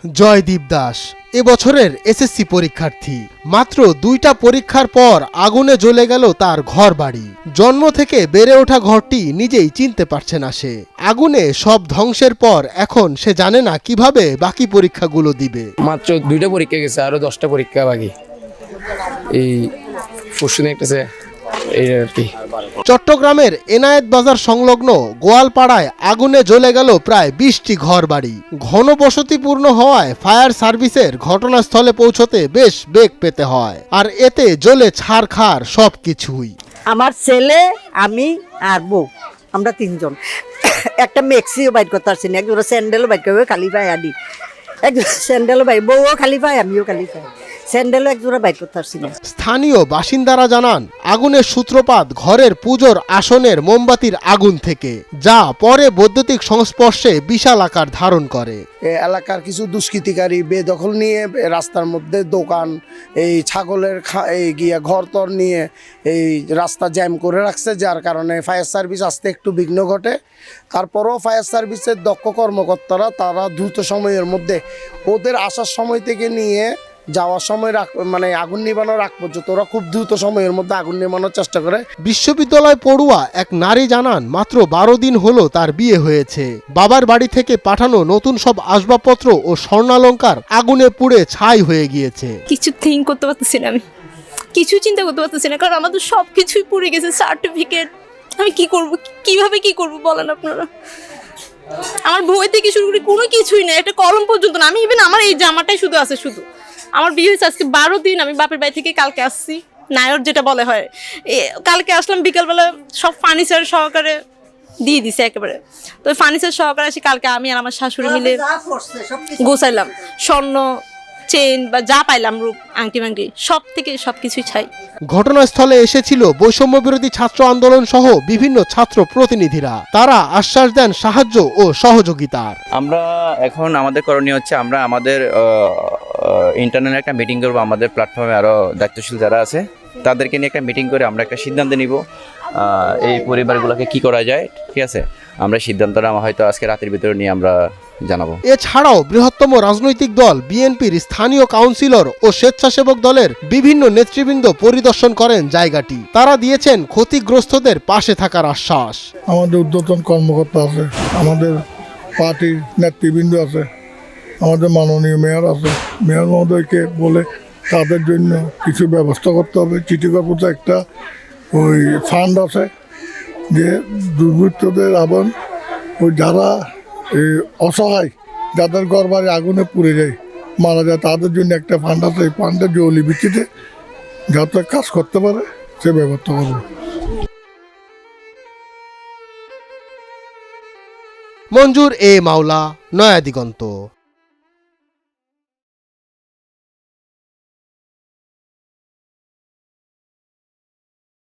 জয়দীপ দাস এবছরের এসএসসি পরীক্ষার্থী। মাত্র 2টা পরীক্ষার পর আগুনে জ্বলে গেল তার ঘর বাড়ি। জন্ম থেকে বেড়ে ওঠা ঘরটি নিজেই চিনতে পারছে না সে। আগুনে সব ধ্বংসের পর এখন সে জানে না কিভাবে বাকি পরীক্ষাগুলো দিবে। মাত্র 2টা পরীক্ষা গেছে, আরো 10টা পরীক্ষা বাকি। এই ফুসুনে একটা এই আর কি। চট্টগ্রামের এনায়েত বাজার সংলগ্ন গোয়ালপাড়ায় আগুনে জ্বলে গেল প্রায় 20টি ঘর বাড়ি। ঘনবসতিপূর্ণ হওয়ায় ফায়ার সার্ভিসের ঘটনাস্থলে পৌঁছতে বেশ বেগ পেতে হয়, আর এতে জ্বলে ছারখার সবকিছুই। আমার ছেলে, আমি আর বউ, আমরা 3 জন। একটা মেক্সিও বাইর করতে পারছি না, একজোড়া স্যান্ডেলও বাইর করবে, খালি পায়ে আদি। একজোড়া স্যান্ডেলও বাইর, বউও খালি পায়, আমিও খালি পাই, স্যান্ডেলও একজোড়া বাইর করতে পারছি না। স্থানীয় বাসিন্দারা জানান, আগুনের সূত্রপাত ঘরের পুজোর আসনের মোমবাতির আগুন থেকে, যা পরে বৈদ্যুতিক সংস্পর্শে বিশাল আকার ধারণ করে। এলাকার কিছু দুষ্কৃতিকারী বেদখল নিয়ে রাস্তার মধ্যে দোকান, এই ছাগলের ঘরতর নিয়ে এই রাস্তা জ্যাম করে রাখছে, যার কারণে ফায়ার সার্ভিস আসতে একটু বিঘ্ন ঘটে। তারপরও ফায়ার সার্ভিসের দক্ষ কর্মকর্তারা তারা দ্রুত সময়ের মধ্যে ওদের আসার সময় থেকে নিয়ে যাওয়ার সময় মানে আগুন নিবানোর আগ পর্যন্ত ওরা খুব দ্রুত সময়ের মধ্যে আগুন নিবানোর চেষ্টা করে। বিশ্ববিদ্যালয় পড়ুয়া এক নারী জানান, মাত্র 12 দিন হলো তার বিয়ে হয়েছে। বাবার বাড়ি থেকে পাঠানো নতুন সব আসবাবপত্র ও স্বর্ণালংকার আগুনে পুড়ে ছাই হয়ে গিয়েছে। কিছু থিঙ্ক করতে পারতেছি না, আমি কিছু চিন্তা করতে পারতেছি না, কারণ আমাদের সব কিছুই পুড়ে গেছে। সার্টিফিকেট, আমি কি করব, কিভাবে কি করব বলেন আপনারা। আমার বই থেকে শুরু করে কোনো কিছুই নেই, একটা কলম পর্যন্ত না। আমি ইভেন আমার এই জামাটাই শুধু আছে। শুধু আমার বিয়ে হয়েছে আজকে 12 দিন, আমি বাপের বাড়ি থেকে কালকে আসছি। নায়র যেটা বলে হয়, কালকে আসলাম বিকালবেলা, সব ফার্নিচার সহকারে দিয়ে দিছে একেবারে। তো ফার্নিচার সহকারে আসি কালকে আমি আর আমার শাশুড়ি মিলে গোছাইলাম। স্বর্ণ চেন বা যা পাইলাম, রূপ আংটি মাংটি সব থেকে সবকিছুই ছাই। ঘটনাস্থলে এসেছিল বৈষম্য বিরোধী ছাত্র আন্দোলন সহ বিভিন্ন ছাত্র প্রতিনিধিরা। তারা আশ্বাস দেন সাহায্য ও সহযোগিতার। আমরা এখন আমাদের করণীয় হচ্ছে, আমরা আমাদের ইন্টারনাল একটা মিটিং করবো। আমাদের প্ল্যাটফর্মে আরও দায়িত্বশীল যারা আছে তাদেরকে নিয়ে একটা মিটিং করে আমরা একটা সিদ্ধান্ত নিব, এই পরিবারগুলোকে কি করা যায়। ঠিক আছে, আমরা সিদ্ধান্তটা হয়তো আজকে রাতের ভিতরে নিয়ে আমরা জানাবো। এছাড়াও বৃহত্তম রাজনৈতিক দল বিএনপির স্থানীয় কাউন্সিলর ও স্বেচ্ছাসেবক দলের বিভিন্ন নেতৃবৃন্দ পরিদর্শন করেন জায়গাটি। তারা দিয়েছেন ক্ষতিগ্রস্তদের পাশে থাকার আশ্বাস। আমাদের ঊর্ধ্বতন কর্মকর্তা আছে, আমাদের পার্টির নেতৃবৃন্দ আছে, আমাদের মাননীয় মেয়র আছে। মেয়র মহোদয়কে বলে তাদের জন্য কিছু ব্যবস্থা করতে হবে। চিঠিকল্পতে একটা ওই ফান্ড আছে, যে দুর্বৃত্তদের আবার ওই যারা অসহায়, যাদের ঘর বাড়ি আগুনে পুড়ে যায়, মারা যায়, তাদের জন্য একটা ফান্ড আছে। এই ফান্ডের জরুরি ভিত্তিতে যাতে কাজ করতে পারে সে ব্যবস্থা করবে। মঞ্জুর এ মাওলা, নয়া দিগন্ত।